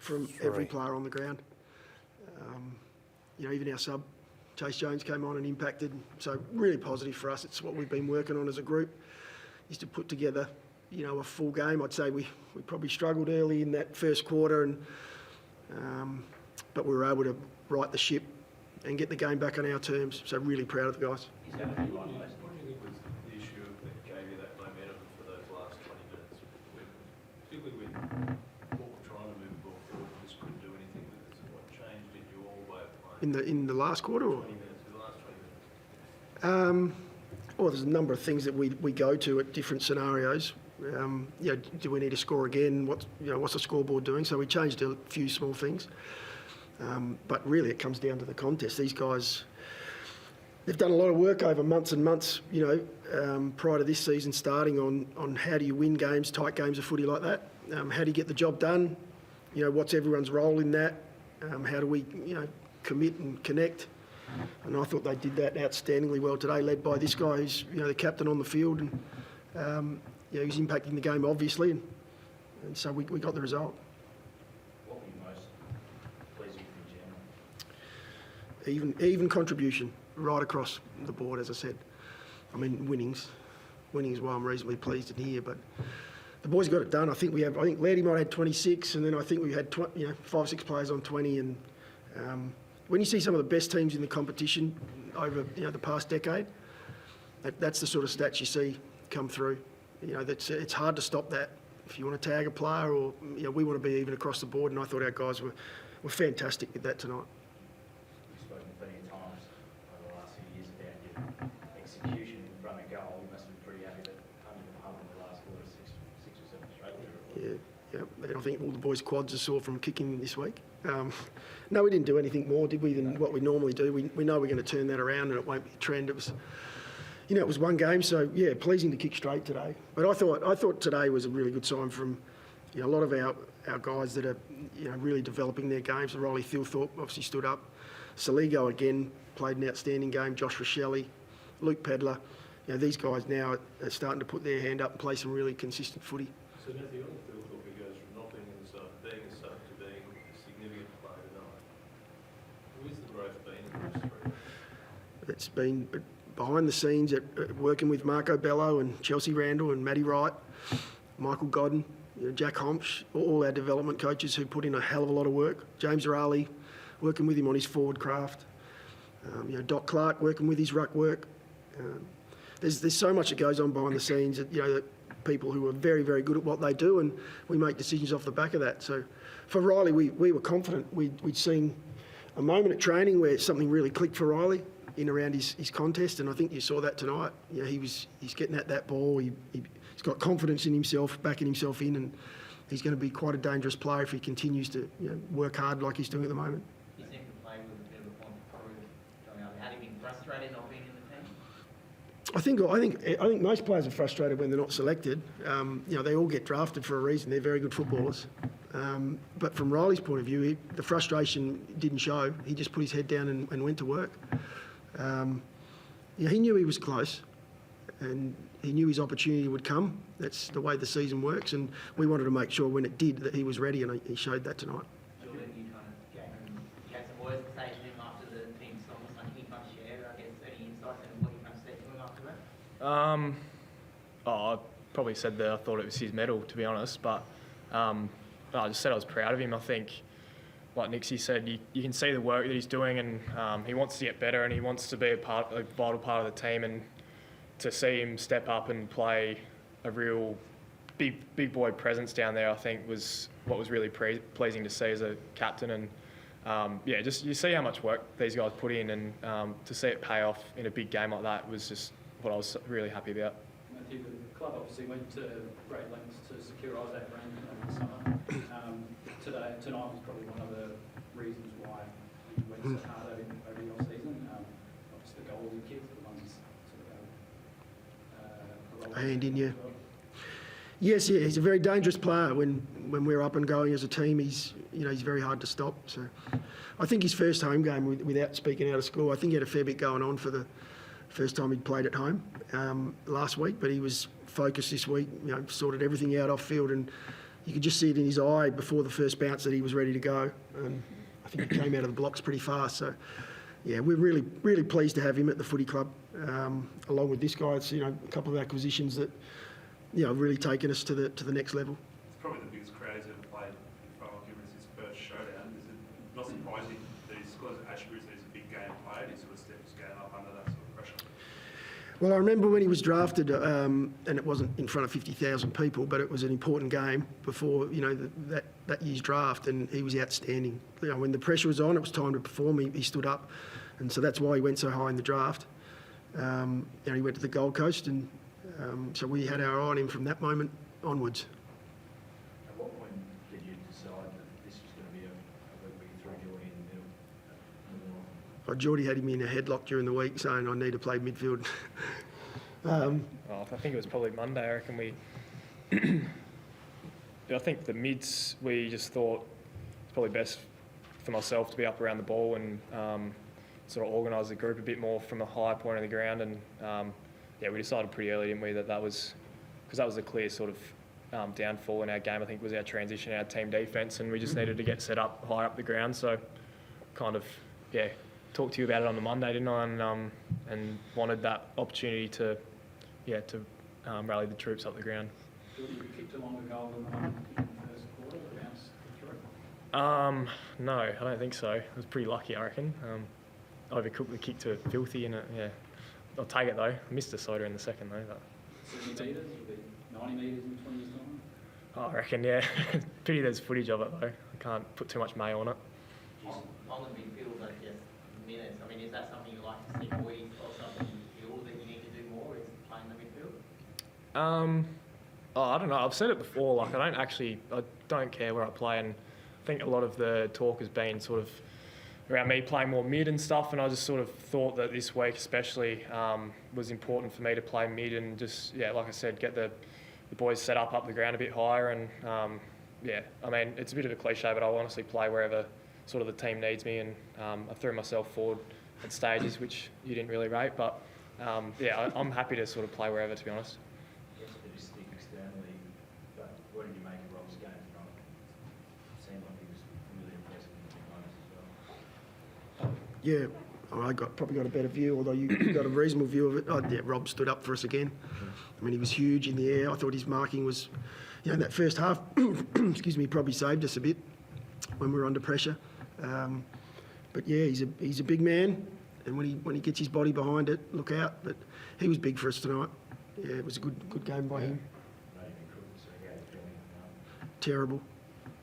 from every player on the ground. Even our sub, Chase Jones, came on and impacted. So really positive for us. It's what we've been working on as a group, is to put together, a full game. I'd say we probably struggled early in that first quarter, but we were able to right the ship and get the game back on our terms. So really proud of the guys. What do you think was the issue that gave you that momentum for those last 20 minutes? Particularly with what we're trying to move the ball forward, we just couldn't do anything with it. So what changed in your way of playing? In the last quarter? Or? 20 minutes, the last 20 minutes. Well, there's a number of things that we go to at different scenarios. Do we need to score again? What's the scoreboard doing? So we changed a few small things. But really it comes down to the contest. These guys, they've done a lot of work over months and months, prior to this season starting on how do you win games, tight games of footy like that? How do you get the job done? What's everyone's role in that? How do we, commit and connect? And I thought they did that outstandingly well today, led by this guy who's, the captain on the field, and he's impacting the game obviously, and so we got the result. What were you most pleased with in general? Even contribution right across the board, as I said. I mean, winnings is why I'm reasonably pleased in here, but the boys got it done. I think Laddie might have had 26, and then I think we had 5 or 6 players on 20. And when you see some of the best teams in the competition over the past decade, that's the sort of stats you see come through. It's hard to stop that. If you want to tag a player, or we want to be even across the board, and I thought our guys were fantastic with that tonight. You've spoken plenty of times over the last few years about your execution in front of goal. You must be pretty happy that 100 in the last quarter, six or seven straight. Yeah. And I think all the boys' quads are sore from kicking this week. No, we didn't do anything more, did we, than what we normally do. We know we're going to turn that around, and it won't be a trend. It was, it was one game, so yeah, pleasing to kick straight today. But I thought today was a really good sign from, a lot of our guys that are, really developing their games. Riley Thilthorpe obviously stood up. Saligo again played an outstanding game. Josh Rochelle, Luke Pedler. These guys now are starting to put their hand up and play some really consistent footy. So Matthew, on Thilthorpe, he goes from not being being a sub to being a significant player tonight. Where's the growth been in those 3? It's been behind the scenes at working with Marco Bello and Chelsea Randall and Matty Wright, Michael Godden, Jack Homsch, all our development coaches who put in a hell of a lot of work. James Raleigh, working with him on his forward craft. Doc Clark working with his ruck work. There's so much that goes on behind the scenes that, that people who are very, very good at what they do, and we make decisions off the back of that. So for Riley, we were confident. We'd seen a moment at training where something really clicked for Riley in around his contest, and I think you saw that tonight. He's getting at that ball. He's got confidence in himself, backing himself in, and he's going to be quite a dangerous player if he continues to work hard like he's doing at the moment. You seem to play with a bit of a point to prove. Have you been frustrated not being in the team? I think most players are frustrated when they're not selected. They all get drafted for a reason. They're very good footballers. But from Riley's point of view, the frustration didn't show. He just put his head down and went to work. He knew he was close, and he knew his opportunity would come. That's the way the season works, and we wanted to make sure when it did that he was ready, and he showed that tonight. Jordan, you had some words to say to him after the team song, something he can't share. I guess any insights into what you kind of said to him after that? I probably said that I thought it was his medal, to be honest, but I just said I was proud of him. I think, like Nixie said, you can see the work that he's doing, and he wants to get better, and he wants to be a vital part of the team, and to see him step up and play a real big boy presence down there, I think was what was really pleasing to see as a captain. And just you see how much work these guys put in, and to see it pay off in a big game like that was just what I was really happy about. Matthew, the club obviously went to great lengths to secure Isaac Rain over the summer. Tonight was probably one of the reasons why you went so hard over your season. Obviously the goals and kicks are the ones sort of hand in, yeah. Yes, he's a very dangerous player. When we're up and going as a team, he's very hard to stop. So I think his first home game, without speaking out of school, I think he had a fair bit going on for the first time he'd played at home last week, but he was focused this week, sorted everything out off field, and you could just see it in his eye before the first bounce that he was ready to go. And I think he came out of the blocks pretty fast. So, yeah, we're really, really pleased to have him at the footy club, along with this guy. It's, a couple of acquisitions that, really taken us to the next level. It's probably the biggest crowd he's ever played in front of, given it's his first showdown. Is it not surprising that he's got his attributes, that he's a big game player, he sort of steps his game up under that sort of pressure? Well, I remember when he was drafted, and it wasn't in front of 50,000 people, but it was an important game before, that year's draft, and he was outstanding. When the pressure was on, it was time to perform. He stood up, and so that's why he went so high in the draft. He went to the Gold Coast, and so we had our eye on him from that moment onwards. At what point did you decide that this was going to be a week where you threw Geordie in the middle? Geordie had him in a headlock during the week, saying, I need to play midfield. I think it was probably Monday. I reckon I think the mids, we just thought it's probably best for myself to be up around the ball and sort of organise the group a bit more from a high point of the ground. And we decided pretty early, didn't we, that was because that was a clear sort of downfall in our game. I think was our transition, our team defence, and we just needed to get set up higher up the ground. So kind of talked to you about it on the Monday, didn't I? And wanted that opportunity to rally the troops up the ground. Jordan, you kicked a longer goal than the one in the first quarter, the bounce through? No, I don't think so. I was pretty lucky, I reckon. Overcooked the kick to Filthy, and I'll take it though. I missed a soda in the second though. But 70 metres, would be 90 metres in 20 years' time? I reckon, yeah. Pity there's footage of it though. I can't put too much mayo on it. On the midfield, I guess, minutes, I mean, is that something you like to see more or something you feel that you need to do more, is playing the midfield? I don't know. I've said it before. I don't care where I play, and I think a lot of the talk has been sort of around me playing more mid and stuff. And I just sort of thought that this week, especially, was important for me to play mid and just like I said, get the boys set up the ground a bit higher. And I mean, it's a bit of a cliche, but I'll honestly play wherever sort of the team needs me. And I threw myself forward at stages which you didn't really rate, but I'm happy to sort of play wherever, to be honest. Yes, a bit of stick externally, but what did you make of Rob's game from? Seemed like he was really impressive in the moments as well. Yeah, I probably got a better view, although you got a reasonable view of it. Rob stood up for us again. I mean, he was huge in the air. I thought his marking was, in that first half, excuse me, probably saved us a bit when we were under pressure. But he's a big man, and when he gets his body behind it, look out. But he was big for us tonight. Yeah, it was a good game by him. Not even crooked, so he had a feeling Terrible,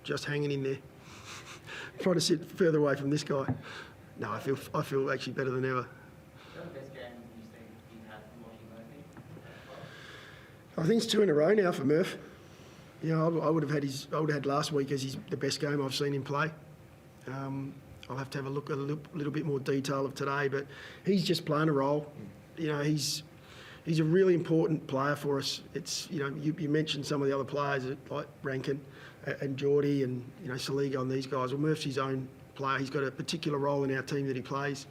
just hanging in there. Trying to sit further away from this guy. No, I feel actually better than ever. Is that the best game you think you've had from watching Murphy? I think it's 2 in a row now for Murph. I would have had last week as the best game I've seen him play. I'll have to have a look at a little bit more detail of today, but he's just playing a role. He's a really important player for us. It's you mentioned some of the other players like Rankin and Geordie and Saligo and these guys. Well, Murph's his own player. He's got a particular role in our team that he plays.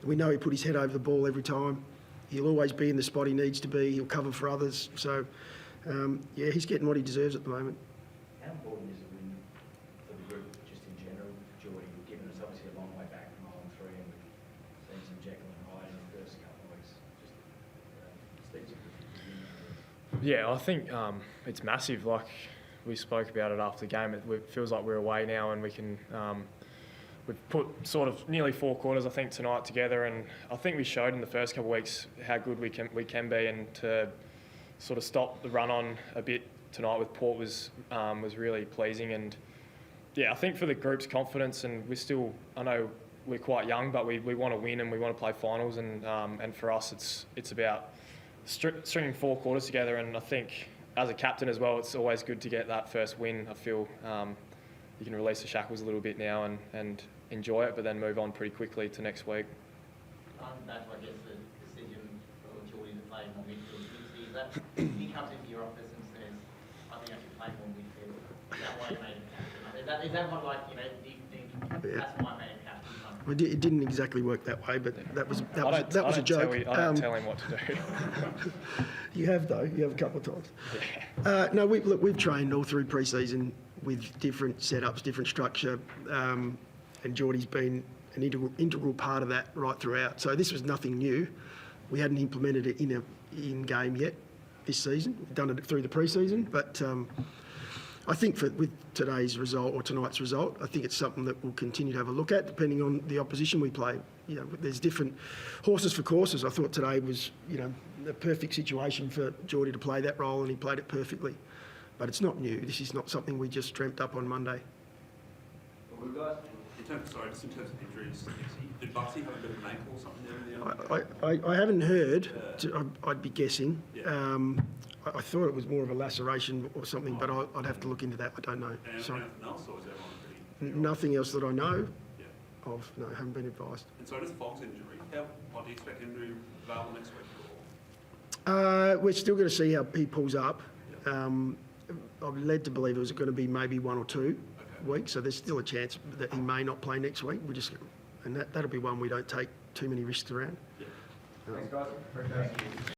We know he put his head over the ball every time. He'll always be in the spot he needs to be. He'll cover for others. So, he's getting what he deserves at the moment. How important is a win for the group, just in general, Geordie, given it's obviously a long way back from Island 3 and we've seen some Jekyll and Hyde in the first couple of weeks? Just speak to you. Yeah, I think it's massive. Like we spoke about it after the game, it feels like we're away now, and we can. We've put sort of nearly 4 quarters, I think, tonight together, and I think we showed in the first couple of weeks how good we can be, and to sort of stop the run on a bit tonight with Port was really pleasing. And I think for the group's confidence, and I know we're quite young, but we want to win and we want to play finals, and for us it's about stringing 4 quarters together. And I think as a captain as well, it's always good to get that first win. I feel you can release the shackles a little bit now and enjoy it, but then move on pretty quickly to next week. That's, I guess, the decision for Geordie to play more midfield. Is that he comes into your office and says, I think I should play more midfield? Is that why you made him captain? Is that what, do you think that's why I made him captain? It didn't exactly work that way, but that was a joke. I don't tell him what to do. You have though. You have a couple of times. No, we've trained all through pre-season with different setups, different structure, and Geordie's been an integral part of that right throughout. So this was nothing new. We hadn't implemented it in game yet this season. We've done it through the pre-season, but I think with today's result or tonight's result, I think it's something that we'll continue to have a look at, depending on the opposition we play. You know, there's different horses for courses. I thought today was, you know, the perfect situation for Geordie to play that role, and he played it perfectly. But it's not new. This is not something we just dreamt up on Monday. In terms of injuries, did Buxy have a bit of an ankle or something there? I haven't heard. I'd be guessing. Yeah. I thought it was more of a laceration or something, but I'd have to look into that. I don't know. And Sorry. anything else, or is everyone pretty? Nothing else that I know Yeah. of. No, haven't been advised. And so just Fogg's injury, what do you expect him to be available next week? We're still going to see how he pulls up. I'm led to believe it was going to be maybe 1 or 2 weeks, so there's still a chance that he may not play next week. And that'll be one we don't take too many risks around. Thanks, guys.